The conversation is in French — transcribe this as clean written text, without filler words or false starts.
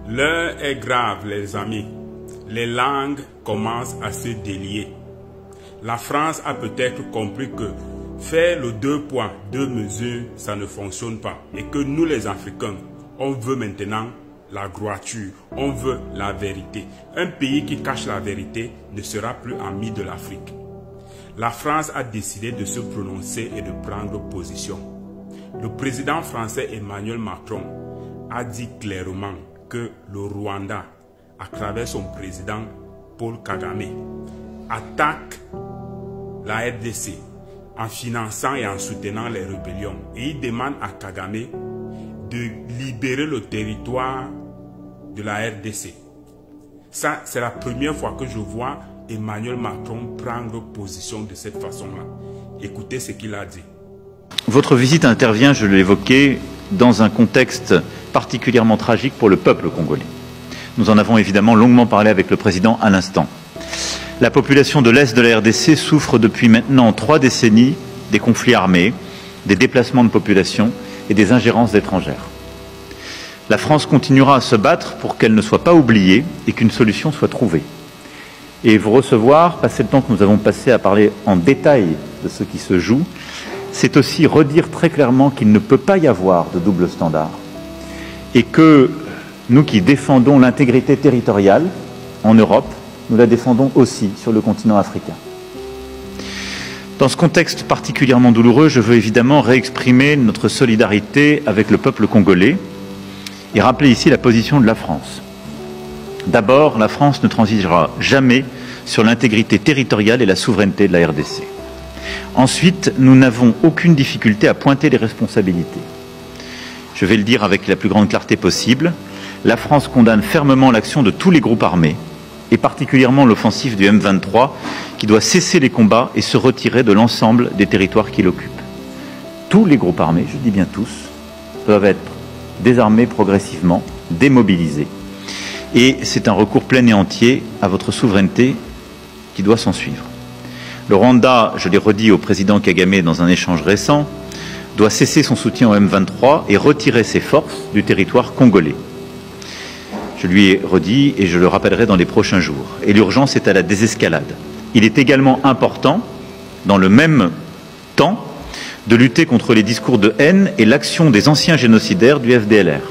L'heure est grave, les amis. Les langues commencent à se délier. La France a peut-être compris que faire le 2 poids, 2 mesures, ça ne fonctionne pas. Et que nous, les Africains, on veut maintenant la droiture, on veut la vérité. Un pays qui cache la vérité ne sera plus ami de l'Afrique. La France a décidé de se prononcer et de prendre position. Le président français Emmanuel Macron a dit clairement que le Rwanda, à travers son président Paul Kagame, attaque la RDC en finançant et en soutenant les rébellions. Et il demande à Kagame de libérer le territoire de la RDC. Ça, c'est la première fois que je vois Emmanuel Macron prendre position de cette façon-là. Écoutez ce qu'il a dit. Votre visite intervient, je l'ai évoqué, dans un contexte particulièrement tragique pour le peuple congolais. Nous en avons évidemment longuement parlé avec le président à l'instant. La population de l'Est de la RDC souffre depuis maintenant 3 décennies des conflits armés, des déplacements de population et des ingérences étrangères. La France continuera à se battre pour qu'elle ne soit pas oubliée et qu'une solution soit trouvée. Et vous recevoir, passer le temps que nous avons passé à parler en détail de ce qui se joue, c'est aussi redire très clairement qu'il ne peut pas y avoir de double standard. Et que nous qui défendons l'intégrité territoriale en Europe, nous la défendons aussi sur le continent africain. Dans ce contexte particulièrement douloureux, je veux évidemment réexprimer notre solidarité avec le peuple congolais et rappeler ici la position de la France. D'abord, la France ne transigera jamais sur l'intégrité territoriale et la souveraineté de la RDC. Ensuite, nous n'avons aucune difficulté à pointer les responsabilités. Je vais le dire avec la plus grande clarté possible, la France condamne fermement l'action de tous les groupes armés, et particulièrement l'offensive du M23, qui doit cesser les combats et se retirer de l'ensemble des territoires qu'il occupe. Tous les groupes armés, je dis bien tous, doivent être désarmés progressivement, démobilisés. Et c'est un recours plein et entier à votre souveraineté qui doit s'en suivre. Le Rwanda, je l'ai redit au président Kagame dans un échange récent, doit cesser son soutien au M23 et retirer ses forces du territoire congolais. Je lui ai redit et je le rappellerai dans les prochains jours. Et l'urgence est à la désescalade. Il est également important, dans le même temps, de lutter contre les discours de haine et l'action des anciens génocidaires du FDLR.